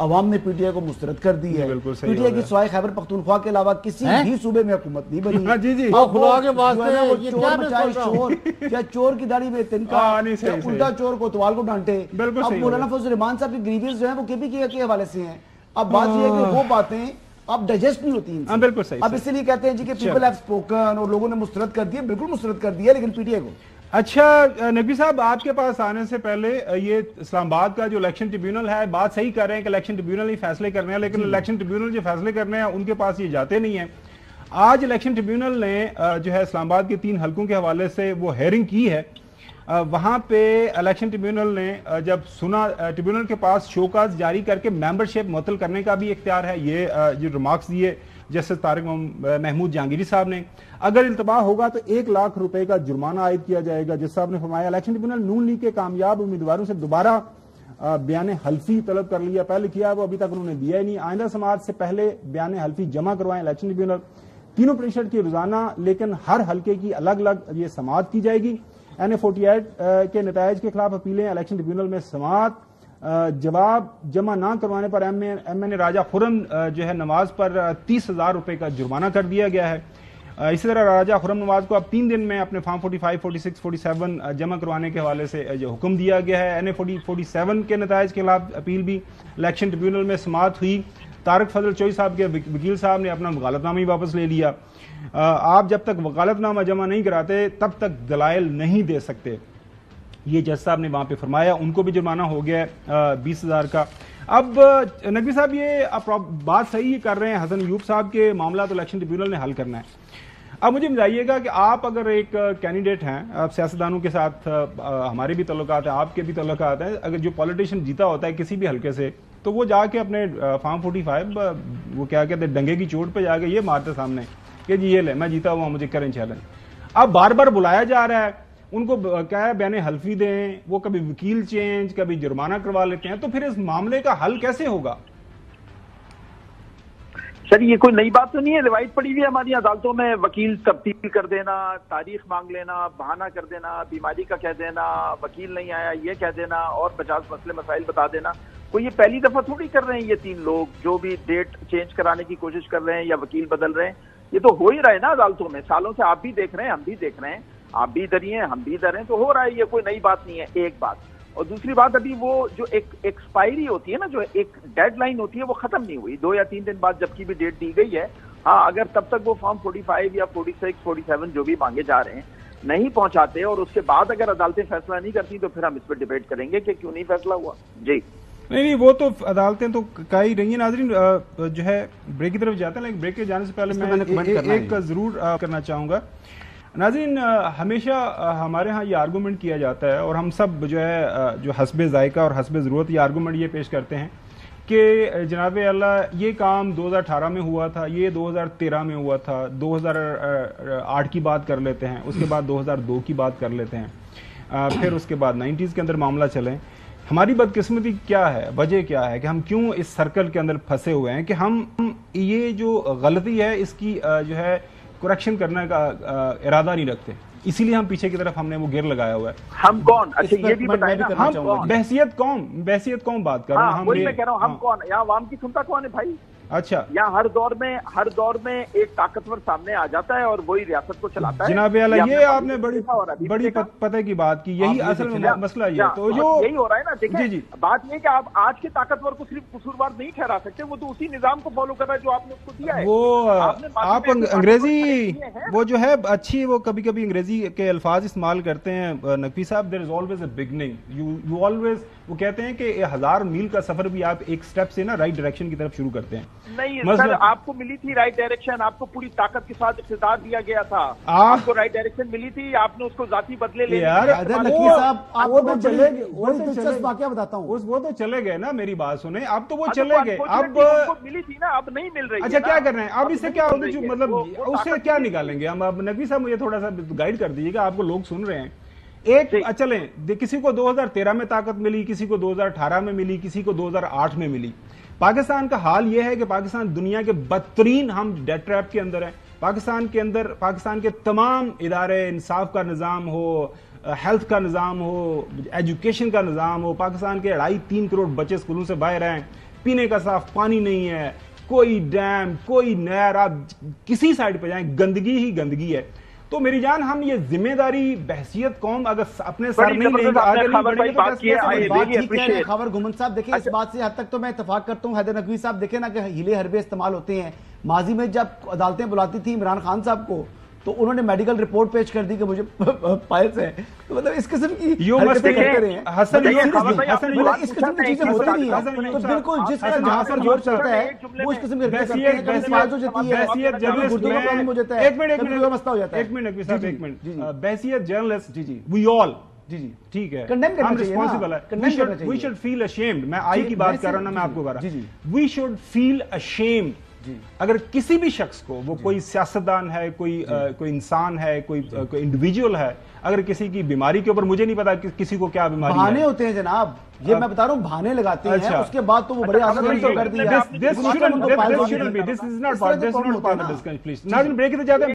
عوام نے P T I کو مسترد کر دی ہے. پی ٹی آئی کی سوائے خیبر پختونخوا کے علاوہ کسی بھی صوبے میں حکومت نہیں بنی. کیا چور کی داڑھی میں تنکا, الٹا چور کوتوال کو ڈانٹے. اب مولانا فضل الرحمان صاحب کی گریویز جو ہیں وہ کے پی کے حوالے سے ہیں. اب بات یہ ہے کہ وہ باتیں اب ڈائجسٹ نہیں ہوتی ہیں. بالکل صحیح. اب اسی لیے کہتے ہیں جی کہ پیپل ہیو اسپوکن اور لوگوں نے مسترد کر دیا. بالکل مسترد کر دیا, لیکن پی ٹی آئی کو. اچھا نقوی صاحب, آپ کے پاس آنے سے پہلے یہ اسلام آباد کا جو الیکشن ٹریبیونل ہے, بات صحیح کر رہے ہیں کہ الیکشن ٹریبیونل ہی فیصلے کرنے ہیں, لیکن الیکشن ٹریبیونل جو فیصلے کرنے ہیں ان کے پاس یہ جاتے نہیں ہیں. آج الیکشن ٹریبیونل نے جو ہے اسلام آباد کے 3 حلقوں کے حوالے سے وہ ہیئرنگ کی ہے. وہاں پہ الیکشن ٹریبیونل نے جب سنا, ٹریبیونل کے پاس شوکاز جاری کر کے ممبرشپ معطل کرنے کا بھی اختیار ہے. یہ جو ریمارکس دیے جسٹس طارق محمود جہانگیری صاحب نے, اگر التباہ ہوگا تو 1 لاکھ روپے کا جرمانہ عائد کیا جائے گا. جس صاحب نے فرمایا الیکشن ٹریبیونل نون لیگ کے کامیاب امیدواروں سے دوبارہ بیان حلفی طلب کر لیا. پہلے کیا وہ ابھی تک انہوں نے دیا ہی نہیں. آئندہ سماعت سے پہلے بیان حلفی جمع کروائیں الیکشن ٹریبیونل. تینوں پریشد کی روزانہ لیکن ہر حلقے کی الگ الگ یہ سماعت کی جائے گی. NA48 کے نتائج کے خلاف اپیلیں. الیکشن ٹریبیونل میں سماعت. جواب جمع نہ کروانے پر ایم این اے راجہ خرم جو ہے نواز پر 30,000 روپے کا جرمانہ کر دیا گیا ہے. اسی طرح راجہ خرم نواز کو اب 3 دن میں اپنے فارم 45, 46, 47 جمع کروانے کے حوالے سے جو حکم دیا گیا ہے. NA47 کے نتائج کے خلاف اپیل بھی الیکشن ٹریبیونل میں سماعت ہوئی. طارق فضل چوئی صاحب کے وکیل صاحب نے اپنا وکالت نامہ ہی واپس لے لیا. آپ جب تک وکالت نامہ جمع نہیں کراتے تب تک دلائل نہیں دے سکتے, یہ جج صاحب نے وہاں پہ فرمایا. ان کو بھی جرمانہ ہو گیا 20,000 کا. اب نقوی صاحب یہ بات صحیح کر رہے ہیں حسن ایوب صاحب کے معاملات الیکشن ٹریبیونل نے حل کرنا ہے. اب مجھے بتائیے گا کہ آپ اگر ایک کینڈیڈیٹ ہیں, آپ سیاستدانوں کے ساتھ ہمارے بھی تعلقات ہیں, آپ کے بھی تعلقات ہیں, اگر جو پولیٹیشین جیتا ہوتا ہے کسی بھی حلقے سے تو وہ جا کے اپنے فارم 45 وہ کیا کہتے ہیں ڈنگے کی چوٹ پہ جا کے یہ مارتے سامنے کہ جی یہ لے میں جیتا ہوا, مجھے کریں چیلنج. اب بار بار بلایا جا رہا ہے, ان کو کیا ہے بیان حلفی دیں, وہ کبھی وکیل چینج کبھی جرمانہ کروا لیتے ہیں, تو پھر اس معاملے کا حل کیسے ہوگا؟ سر یہ کوئی نئی بات تو نہیں ہے, روایت پڑی ہوئی ہے ہماری عدالتوں میں. وکیل تبدیل کر دینا, تاریخ مانگ لینا, بہانہ کر دینا, بیماری کا کہہ دینا, وکیل نہیں آیا یہ کہہ دینا, اور 50 مسئلے مسائل بتا دینا. کوئی یہ پہلی دفعہ تھوڑی کر رہے ہیں یہ 3 لوگ جو بھی ڈیٹ چینج کرانے کی کوشش کر رہے ہیں یا وکیل بدل رہے ہیں. یہ تو ہو ہی رہا ہے نا عدالتوں میں, سالوں سے آپ بھی دیکھ رہے ہیں, ہم بھی دیکھ رہے ہیں, آپ بھی ادھر ہی ہیں ہم بھی ادھر ہیں, تو ہو رہا ہے. یہ کوئی نئی بات نہیں ہے, ایک بات. اور دوسری بات, ابھی وہ جو ایک ایکسپائری ہوتی ہے نا, جو ایک ڈیڈ لائن ہوتی ہے, وہ ختم نہیں ہوئی. 2 یا 3 دن بعد جب کی بھی ڈیٹ دی گئی ہے, ہاں اگر تب تک وہ فارم 45 یا 46, 47 جو بھی مانگے جا رہے ہیں نہیں پہنچاتے, اور اس کے بعد اگر عدالتیں فیصلہ نہیں کرتی, تو پھر ہم اس پہ ڈیبیٹ کریں گے کہ کیوں نہیں فیصلہ ہوا. جی نہیں وہ تو عدالتیں تو کہہ ہی رہی ہیں. ناظرین جو ہے بریک کی طرف جاتے ہیں, لیکن بریک کے جانے سے پہلے میں ایک ضرور کرنا چاہوں گا. ناظرین ہمیشہ ہمارے ہاں یہ آرگومنٹ کیا جاتا ہے, اور ہم سب جو ہے جو حسب ذائقہ اور حسب ضرورت یہ آرگومنٹ یہ پیش کرتے ہیں کہ جناب اللہ یہ کام 2018 میں ہوا تھا, یہ 2013 میں ہوا تھا, 2008 کی بات کر لیتے ہیں, اس کے بعد 2002 کی بات کر لیتے ہیں, پھر اس کے بعد 90s کے اندر معاملہ چلیں. ہماری بدقسمتی کیا ہے, وجہ کیا ہے کہ ہم کیوں اس سرکل کے اندر پھنسے ہوئے ہیں کہ ہم یہ جو غلطی ہے اس کی جو ہے کریکشن کرنے کا ارادہ نہیں رکھتے, اسی لیے ہم پیچھے کی طرف ہم نے وہ گیر لگایا ہوا ہے. ہم کون, اچھا یہ بھی بتائیں نا, ہم کون, بحثیت قوم بات کر رہے ہیں. وہی میں کہہ رہا ہوں, ہم کون, یہاں عوام کی سنتا کون ہے بھائی؟ اچھا یہاں ہر دور میں ایک طاقتور سامنے آ جاتا ہے اور وہی ریاست کو چلاتا ہے. جناب اعلیٰ یہ آپ نے بڑی پتہ کی بات کی, یہی اصل مسئلہ یہ تو جو یہی ہو رہا ہے نا. دیکھیں بات یہ کہ آپ آج کے طاقتور کو صرف قصوروار نہیں ٹھہرا سکتے, وہ تو اسی نظام کو فالو کر رہا ہے جو آپ نے اس کو دیا ہے. وہ آپ انگریزی وہ جو ہے اچھی وہ کبھی کبھی انگریزی کے الفاظ استعمال کرتے ہیں نقوی صاحب, there is always a beginning, you always وہ کہتے ہیں کہ 1000 میل کا سفر بھی آپ ایک سٹیپ سے نا رائٹ ڈائریکشن کی طرف شروع کرتے ہیں. نہیں سر, آپ کو ملی تھی رائٹ ڈائریکشن, آپ کو پوری طاقت کے ساتھ اقتدار دیا گیا تھا, آپ کو رائٹ ڈائریکشن ملی تھی, آپ نے اس کو ذاتی بدلے لے وہ تو چلے گئے نا, میری بات سنیں, اب تو وہ چلے گئے, اب ملی تھی نا, اب نہیں مل رہی. اچھا کیا کر رہے ہیں اب, اس سے کیا مطلب اس سے کیا نکالیں گے ہم؟ اب نقوی صاحب مجھے تھوڑا سا گائیڈ کر دیجیے گا, آپ کو لوگ سن رہے ہیں. ایک چلیں, کسی کو 2013 میں طاقت ملی, کسی کو 2018 میں ملی, کسی کو 2008 میں ملی. پاکستان کا حال یہ ہے کہ پاکستان دنیا کے بدترین ہم ڈیٹ ٹریپ کے اندر ہیں. پاکستان کے اندر پاکستان کے تمام ادارے, انصاف کا نظام ہو, ہیلتھ کا نظام ہو, ایجوکیشن کا نظام ہو, پاکستان کے 2.5-3 کروڑ بچے اسکولوں سے باہر ہیں, پینے کا صاف پانی نہیں ہے, کوئی ڈیم, کوئی نہر, آپ کسی سائڈ پہ جائیں گندگی ہی گندگی ہے. تو میری جان ہم یہ ذمہ داری بحثیت قوم اگر اپنے سر نہیں لیں گے, آگے نہیں بڑھیں گے. خبر گھمن صاحب دیکھیں اس بات سے حد تک تو میں اتفاق کرتا ہوں. حیدر نقوی صاحب دیکھیں نا کہ ہیلے حربے استعمال ہوتے ہیں. ماضی میں جب عدالتیں بلاتی تھیں عمران خان صاحب کو تو انہوں نے میڈیکل رپورٹ پیش کر دی کہ مجھے پائلس ہے. تو مطلب اس قسم کی حرکتیں کرتے رہے ہیں. اس قسم کی چیزیں ہوتی نہیں ہیں. تو بالکل جس کا جہاں پر زور چلتا ہے وہ اس قسم کی حرکتیں کرتے ہیں. کبھی سماج ہو جاتی ہے, کبھی گردوں کا پرابلم ہو جاتا ہے, کبھی کوئی مسئلہ ہو جاتا ہے. ایک منٹ بحثیت جرنلسٹ, وی آل ٹھیک ہے, ہم ریسپانسبل ہے. We should feel ashamed. میں آئی کی بات کر رہا ہوں, میں آپ کو کر رہا ہوں. We should feel ashamed. اگر کسی بھی شخص کو, وہ کوئی سیاستدان ہے, کوئی انسان ہے, کوئی انڈیویجول ہے, اگر کسی کی بیماری کے اوپر, مجھے نہیں پتا کسی کو کیا بیماری ہے, بہانے ہوتے ہیں جناب, یہ میں بتا رہا ہوں بہانے لگاتے ہیں, اس کے بعد تو وہ بڑے آسان کر دیا.